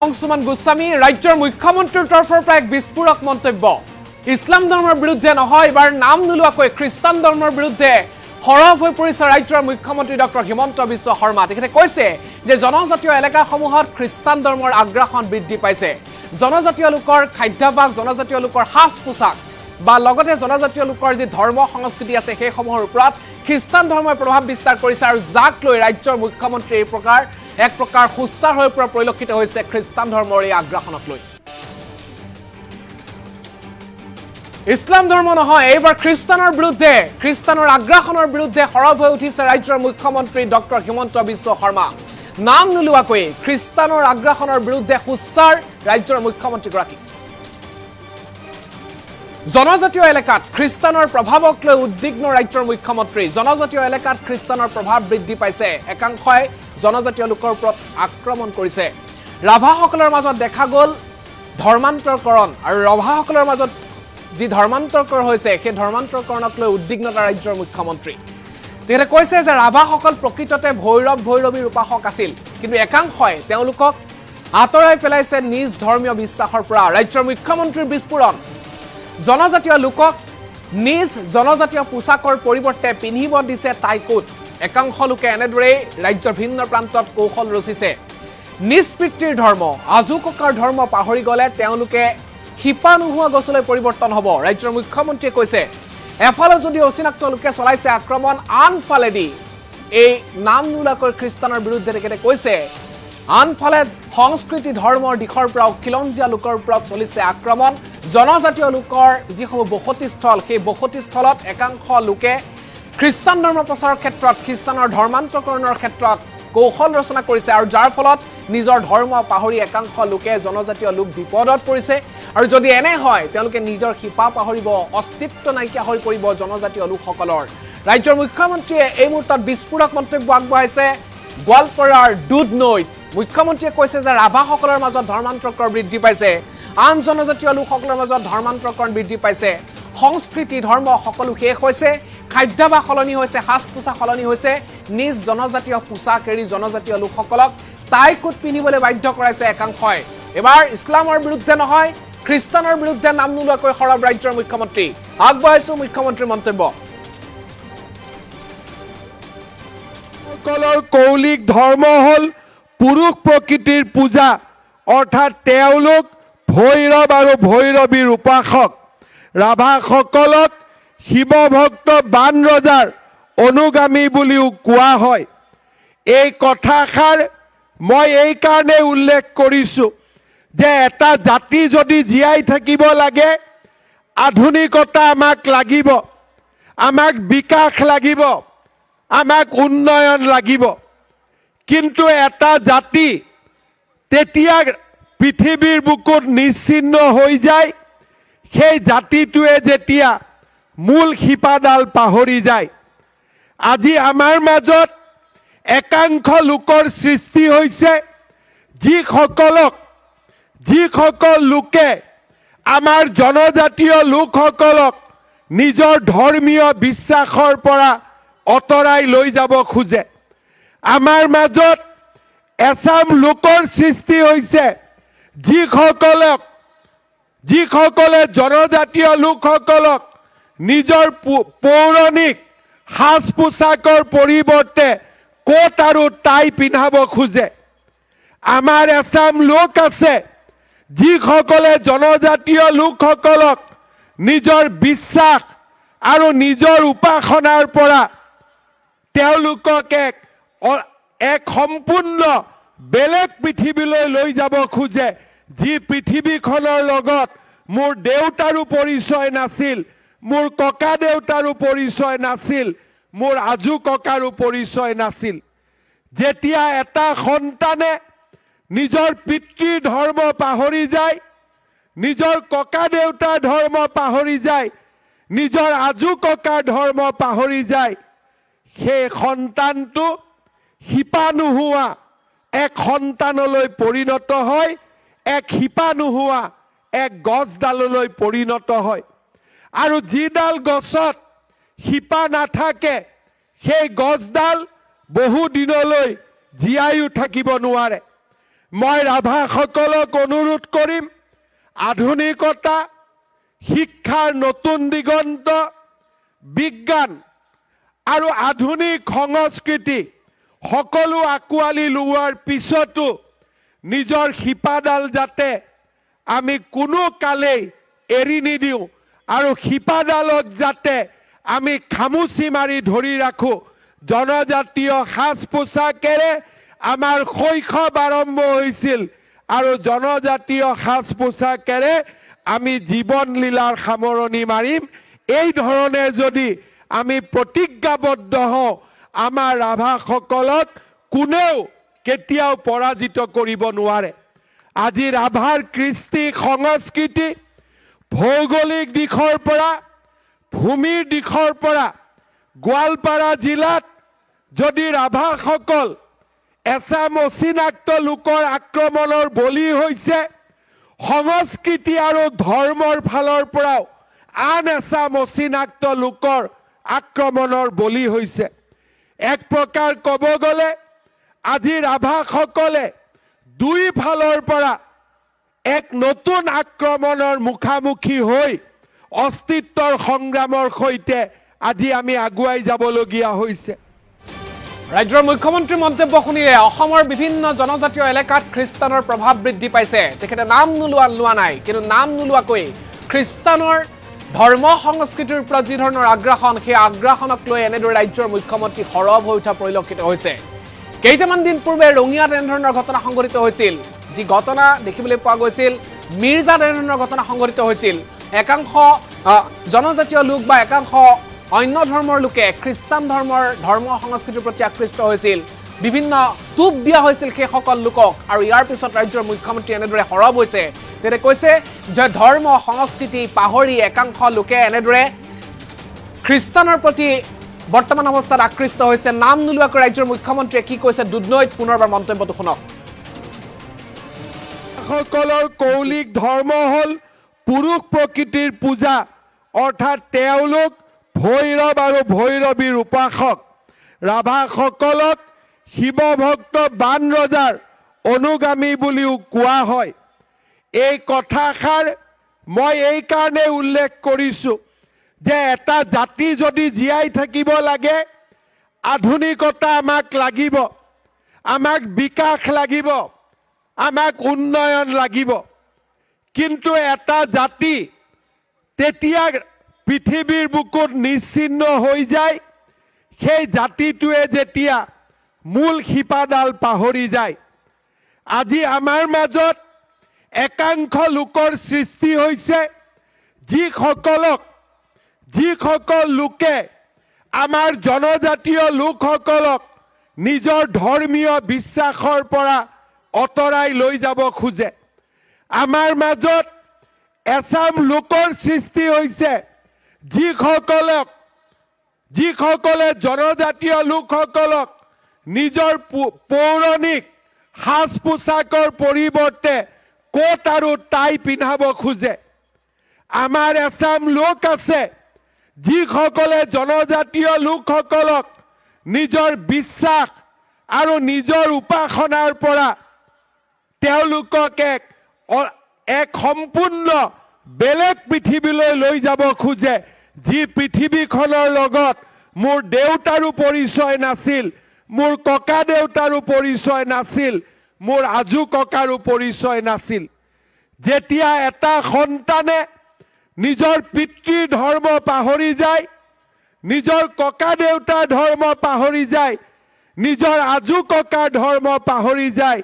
অংশুমান গোস্বামী ৰাজ্যৰ মুখ্যমন্ত্ৰীৰ তৰফৰ পৰা এক বিস্ফোৰক মন্তব্য ইছলাম ধৰ্মৰ বিৰুদ্ধে নহয় এবাৰ নাম নোলোৱাকৈ খ্ৰীষ্টান ধৰ্মৰ বিৰুদ্ধে হৰফ হৈ পৰিছে ৰাজ্যৰ মুখ্যমন্ত্ৰী ডক্টৰ হিমন্ত বিশ্ব শৰ্মা তেখেতে কৈছে যে জনজাতীয় এলেকাসমূহত খ্ৰীষ্টান ধৰ্মৰ আগ্ৰাসন বৃদ্ধি পাইছে জনজাতীয় লোকৰ খাদ্যাভ্যাস জনজাতীয় লোকৰ সাজ পোছাক বা লগতে জনজাতীয় লোকৰ যি ধৰ্ম সংস্কৃতি আছে সেই সমূহৰ ওপৰত খ্ৰীষ্টান ধৰ্মই প্ৰভাৱ বিস্তাৰ কৰিছে আৰু যাক লৈ ৰাজ্যৰ মুখ্যমন্ত্ৰী এক প্ৰকাৰ হুচ্চাৰ হৈ পৰা পৰিলক্ষিত হৈছে খ্ৰীষ্টান ধৰ্মৰ এই আগ্ৰাসনক লৈ ইছলাম ধৰ্ম নহয় এইবাৰ খ্ৰীষ্টানৰ বিৰুদ্ধে খ্ৰীষ্টানৰ আগ্ৰাসনৰ বিৰুদ্ধে হৰফ হৈ উঠিছে ৰাজ্যৰ মুখ্যমন্ত্ৰী ডক্টৰ হিমন্ত বিশ্ব শৰ্মা নাম নোলোৱাকৈ খ্ৰীষ্টানৰ আগ্ৰাসনৰ বিৰুদ্ধে হুচ্চাৰ ৰাজ্যৰ মুখ্যমন্ত্ৰীগৰাকী জনজাতীয় এলেকাত খ্ৰীষ্টানৰ প্ৰভাৱক লৈ উদ্বিগ্ন ৰাজ্যৰ মুখ্যমন্ত্ৰী জনজাতীয় এলেকাত খ্ৰীষ্টানৰ প্ৰভাৱ বৃদ্ধি পাইছে একাংশই জনজাতীয় লোকৰ ওপৰত আক্ৰমণ কৰিছে ৰাভাসকলৰ মাজত দেখা গ'ল ধৰ্মান্তৰকৰণ আৰু ৰাভাসকলৰ মাজত যি ধৰ্মান্তৰকৰ হৈছে সেই ধৰ্মান্তৰকৰণক লৈ উদ্বিগ্নতা ৰাজ্যৰ মুখ্যমন্ত্ৰী তেখেতে কৈছে যে ৰাভাসকল প্ৰকৃততে ভৈৰৱীৰ উপাসক আছিল কিন্তু একাংশই তেওঁলোকক আঁতৰাই পেলাইছে নিজ ধৰ্মীয় বিশ্বাসৰ পৰা ৰাজ্যৰ মুখ্যমন্ত্ৰীৰ বিস্ফোৰণ জনজাতীয় লোকক নিজ জনজাতীয় পোছাকৰ পৰিৱৰ্তে পিন্ধিব দিছে টাইকোট একাংশ লোকে এনেদৰে ৰাজ্যৰ ভিন্ন প্ৰান্তত কৌশল ৰচিছে নিজ পিতৃৰ ধৰ্ম আজু ককাৰ ধৰ্ম পাহৰি গ'লে তেওঁলোকে শিপা নোহোৱা গছলৈ পৰিৱৰ্তন হ'ব ৰাজ্যৰ মুখ্যমন্ত্ৰীয়ে কৈছে এফালে যদি অচিনাক্ত লোকে চলাইছে আক্ৰমণ আনফালেদি এই নাম নোলোৱাকৈ খ্ৰীষ্টানৰ বিৰুদ্ধে তেখেতে কৈছে আনফালে সংস্কৃতি ধৰ্মৰ দিশৰ পৰা খিলঞ্জীয়া লোকৰ ওপৰত চলিছে আক্ৰমণ জনজাতীয় লোকৰ যিসমূহ বসতিস্থল সেই বসতিস্থলত একাংশ লোকে খ্ৰীষ্টান ধৰ্ম প্ৰচাৰৰ ক্ষেত্ৰত খ্ৰীষ্টানৰ ধৰ্মান্তৰকৰণৰ ক্ষেত্ৰত কৌশল ৰচনা কৰিছে আৰু যাৰ ফলত নিজৰ ধৰ্ম পাহৰি একাংশ লোকে জনজাতীয় লোক বিপদত পৰিছে আৰু যদি এনে হয় তেওঁলোকে নিজৰ শিপা পাহৰিব অস্তিত্ব নাইকিয়া হৈ পৰিব জনজাতীয় লোকসকলৰ ৰাজ্যৰ মুখ্যমন্ত্ৰীয়ে এই মুহূৰ্তত বিস্ফোৰক মন্তব্য আগবঢ়াইছে গোৱালপাৰাৰ দুধনৈত মুখ্যমন্ত্ৰীয়ে কৈছে যে ৰাভাসকলৰ মাজত ধৰ্মান্তৰকৰণ বৃদ্ধি পাইছে আন জনজাতীয় লোকসকলৰ মাজত ধৰ্মান্তৰকৰণ বৃদ্ধি পাইছে সংস্কৃতি ধৰ্ম সকলো শেষ হৈছে খাদ্যাভ্যাস সলনি হৈছে সাজ পোছাক সলনি হৈছে নিজ জনজাতীয় পোছাক এৰি জনজাতীয় লোকসকলক টাইকোট পিন্ধিবলৈ বাধ্য কৰাইছে একাংশই এবাৰ ইছলামৰ বিৰুদ্ধে নহয় খ্ৰীষ্টানৰ বিৰুদ্ধে নাম নোলোৱাকৈ হৰফ ৰাজ্যৰ মুখ্যমন্ত্ৰী আগবঢ়াইছো মুখ্যমন্ত্ৰীৰ মন্তব্য সকলৰ কৌলিক ধৰ্ম হল পুৰুষ প্ৰকৃতিৰ পূজা অৰ্থাৎ তেওঁলোক ভৈৰৱ আৰু ভৈৰৱীৰ উপাসক ৰাভাসকলক শিৱ ভক্ত বান ৰজাৰ অনুগামী বুলিও কোৱা হয় এই কথাষাৰ মই এই কাৰণে উল্লেখ কৰিছো যে এটা জাতি যদি জীয়াই থাকিব লাগে আধুনিকতা আমাক লাগিব আমাক বিকাশ লাগিব আমাক উন্নয়ন লাগিব কিন্তু এটা জাতি তেতিয়া পৃথিৱীৰ বুকুত নিশ্চিন্ন হৈ যায় সেই জাতিটোৱে যেতিয়া মূল শিপাডাল পাহৰি যায় আজি আমাৰ মাজত একাংশ লোকৰ সৃষ্টি হৈছে যিসকল লোকে আমাৰ জনজাতীয় লোকসকলক নিজৰ ধৰ্মীয় বিশ্বাসৰ পৰা অতৰাই লৈ যাব খোজে আমাৰ মাজত এচাম লোকৰ সৃষ্টি হৈছে যিসকলে জনজাতীয় লোকসকলক নিজৰ পৌৰাণিক সাজ পোছাকৰ পৰিৱৰ্তে কোট আৰু টাই পিন্ধাব খোজে আমাৰ এচাম লোক আছে যিসকলে জনজাতীয় লোকসকলক নিজৰ বিশ্বাস আৰু নিজৰ উপাসনাৰ পৰা তেওঁলোকক এক সম্পূৰ্ণ বেলেগ পৃথিৱীলৈ লৈ যাব খোজে যি পৃথিৱীখনৰ লগত মোৰ দেউতাৰো পৰিচয় নাছিল মোৰ ককা দেউতাৰো পৰিচয় নাছিল মোৰ আজু ককাৰো পৰিচয় নাছিল যেতিয়া এটা সন্তানে নিজৰ পিতৃৰ ধৰ্ম পাহৰি যায় নিজৰ ককা দেউতাৰ ধৰ্ম পাহৰি যায় নিজৰ আজু ককাৰ ধৰ্ম পাহৰি যায় সেই সন্তানটো শিপা নোহোৱা এক সন্তানলৈ পৰিণত হয় এক শিপা নোহোৱা এক গছডাললৈ পৰিণত হয় আৰু যিডাল গছত শিপা নাথাকে সেই গছডাল বহু দিনলৈ জীয়াইও থাকিব নোৱাৰে মই ৰাভাসকলক অনুৰোধ কৰিম, আধুনিকতা, শিক্ষাৰ নতুন দিগন্ত, বিজ্ঞান আৰু আধুনিক সংস্কৃতি সকলো আঁকোৱালি লোৱাৰ পিছতো নিজৰ শিপাডাল যাতে আমি কোনো কালেই এৰি নিদিওঁ আৰু শিপাডালক যাতে আমি খামুচি মাৰি ধৰি ৰাখোঁ। জনজাতীয় সাজ পোছাকেৰে আমাৰ শৈশৱ আৰম্ভ হৈছিল আৰু জনজাতীয় সাজ পোছাকেৰে আমি জীৱন লীলাৰ সামৰণি মাৰিম। এই ধৰণে যদি আমি প্ৰতিজ্ঞাবদ্ধ হওঁ, আমাৰ ৰাভাসকলক কোনেও কেতিয়াও পৰাজিত কৰিব নোৱাৰে। আজি ৰাভাৰ কৃষ্টি সংস্কৃতি ভৌগোলিক দিশৰ পৰা, ভূমিৰ দিশৰ পৰা গোৱালপাৰা জিলাত যদি ৰাভাসকল এছাম অচিনাক্ত লোকৰ আক্ৰমণৰ বলি হৈছে, সংস্কৃতি আৰু ধৰ্মৰ ফালৰ পৰাও আন এছাম অচিনাক্ত লোকৰ আক্ৰমণৰ বলি হৈছে। এক প্ৰকাৰ ক'ব গ'লে আজি ৰাভাসকলে দুই ফালৰ পৰা এক নতুন আক্ৰমণৰ মুখামুখি হৈ অস্তিত্বৰ সংগ্ৰামৰ সৈতে আজি আমি আগুৱাই যাবলগীয়া হৈছে। ৰাজ্যৰ মুখ্যমন্ত্ৰীৰ মন্তব্য শুনিলে অসমৰ বিভিন্ন জনজাতীয় এলেকাত খ্ৰীষ্টানৰ প্ৰভাৱ বৃদ্ধি পাইছে। তেখেতে নাম লোৱা নাই, কিন্তু নাম নোলোৱাকৈ খ্ৰীষ্টানৰ ধৰ্ম সংস্কৃতিৰ ওপৰত যি ধৰণৰ আগ্ৰাসন, সেই আগ্ৰাসনক লৈ এনেদৰে ৰাজ্যৰ মুখ্যমন্ত্ৰী সৰব হৈ উঠা পৰিলক্ষিত হৈছে। কেইটামান দিন পূৰ্বে ৰঙিয়াত এনেধৰণৰ ঘটনা সংঘটিত হৈছিল, যি ঘটনা দেখিবলৈ পোৱা গৈছিল। মিৰ্জাত এনেধৰণৰ ঘটনা সংঘটিত হৈছিল। একাংশ জনজাতীয় লোক বা একাংশ অন্য ধৰ্মৰ লোকে খ্ৰীষ্টান ধৰ্ম সংস্কৃতিৰ প্ৰতি আকৃষ্ট হৈছিল। বিভিন্ন টুপ দিয়া হৈছিল সেইসকল লোকক, আৰু ইয়াৰ পিছত ৰাজ্যৰ মুখ্যমন্ত্ৰী এনেদৰে সৰব হৈছে। তেতে কৈছে যে ধৰ্ম সংস্কৃতি পাহৰি একাংশ লোকে এনেদৰে খ্ৰীষ্টানৰ প্ৰতি বৰ্তমান অৱস্থাত আকৃষ্ট হৈছে। নাম নোলোৱাকৈ ৰাজ্যৰ মুখ্যমন্ত্ৰীয়ে কি কৈছে দুধনৈত পুনৰবাৰ মন্তব্যটো শুনক। সকলৰ কৌলিক ধৰ্ম হ'ল পুৰুষ প্ৰকৃতিৰ পূজা, অৰ্থাৎ তেওঁলোক ভৈৰৱ আৰু ভৈৰৱীৰ উপাসক। ৰাভাসকলক শিৱ ভক্ত বান ৰজাৰ অনুগামী বুলিও কোৱা হয়। এই কথাষাৰ মই এই কাৰণে উল্লেখ কৰিছোঁ যে এটা জাতি যদি জীয়াই থাকিব লাগে, আধুনিকতা আমাক লাগিব, আমাক বিকাশ লাগিব, আমাক উন্নয়ন লাগিব। কিন্তু এটা জাতি তেতিয়া পৃথিৱীৰ বুকুত নিশ্চিন্ন হৈ যায়, সেই জাতিটোৱে যেতিয়া মূল শিপাডাল পাহৰি যায়। আজি আমাৰ মাজত একাংশ লোকৰ সৃষ্টি হৈছে, যিসকল লোকে আমাৰ জনজাতীয় লোকসকলক নিজৰ ধৰ্মীয় বিশ্বাসৰ পৰা অতৰাই লৈ যাব খোজে। আমাৰ মাজত এছাম লোকৰ সৃষ্টি হৈছে, যিসকলে জনজাতীয় লোকসকলক নিজৰ পৌৰাণিক সাজ পোছাকৰ পৰিৱৰ্তে কোট আৰু টাই পিন্ধাব খোজে। আমাৰ এছাম লোক আছে যিসকলে জনজাতীয় লোকসকলক নিজৰ বিশ্বাস আৰু নিজৰ উপাসনাৰ পৰা তেওঁলোকক এক সম্পূৰ্ণ বেলেগ পৃথিৱীলৈ লৈ যাব খোজে, যি পৃথিৱীখনৰ লগত মোৰ দেউতাৰো পৰিচয় নাছিল, মোৰ ককা দেউতাৰো পৰিচয় নাছিল, মোৰ আজু ককাৰো পৰিচয় নাছিল। যেতিয়া এটা সন্তানে নিজৰ পিতৃৰ ধৰ্ম পাহৰি যায়, নিজৰ ককা দেউতাৰ ধৰ্ম পাহৰি যায়, নিজৰ আজু ককাৰ ধৰ্ম পাহৰি যায়,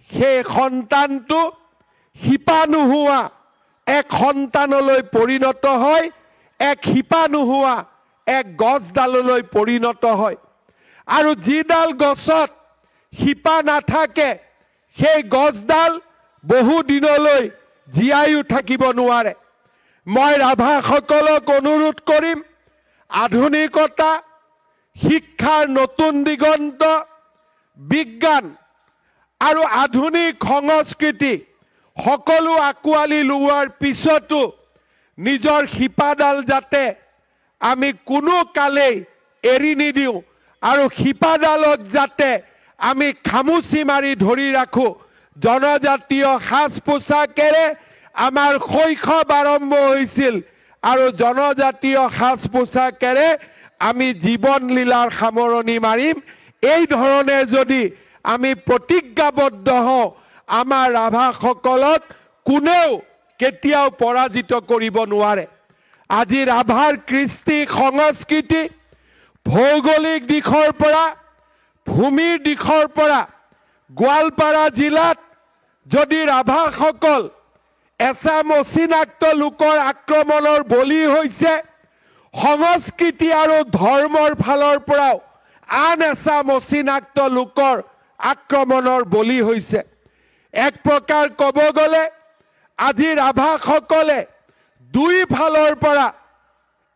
সেই সন্তানটো শিপা নোহোৱা এক সন্তানলৈ পৰিণত হয়, এক শিপা নোহোৱা এক গছডাললৈ পৰিণত হয়। আৰু যিডাল গছত শিপা নাথাকে, সেই গছডাল বহু দিনলৈ জীয়াইও থাকিব নোৱাৰে। মই ৰাভাসকলক অনুৰোধ কৰিম, আধুনিকতা, শিক্ষাৰ নতুন দিগন্ত, বিজ্ঞান আৰু আধুনিক সংস্কৃতি সকলো আঁকোৱালি লোৱাৰ পিছতো নিজৰ শিপাডাল যাতে আমি কোনো কালেই এৰি নিদিওঁ আৰু শিপাডালক যাতে আমি খামুচি মাৰি ধৰি ৰাখোঁ। জনজাতীয় সাজ পোছাকেৰে আমাৰ শৈশৱ আৰম্ভ হৈছিল আৰু জনজাতীয় সাজ পোছাকেৰে আমি জীৱন লীলাৰ সামৰণি মাৰিম। এই ধৰণে যদি আমি প্ৰতিজ্ঞাবদ্ধ হওঁ, আমাৰ ৰাভাসকলক কোনেও কেতিয়াও পৰাজিত কৰিব নোৱাৰে। আজি ৰাভাৰ কৃষ্টি সংস্কৃতি ভৌগোলিক দিশৰ পৰা, ভূমিৰ দিশৰ পৰা গোৱালপাৰা জিলাত যদি ৰাভাসকল এচাম অচিনাক্ত লোকৰ আক্ৰমণৰ বলি হৈছে, সংস্কৃতি আৰু ধৰ্মৰ ফালৰ পৰাও আন এচাম অচিনাক্ত লোকৰ আক্ৰমণৰ বলি হৈছে। এক প্ৰকাৰ ক'ব গ'লে আজি ৰাভাসকলে দুই ফালৰ পৰা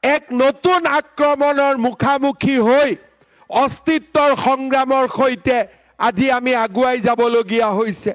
এক নতুন আক্ৰমণৰ মুখামুখি হৈ অস্তিত্বৰ সংগ্ৰামৰ সৈতে আজি আমি আগুৱাই যাবলগীয়া হৈছে।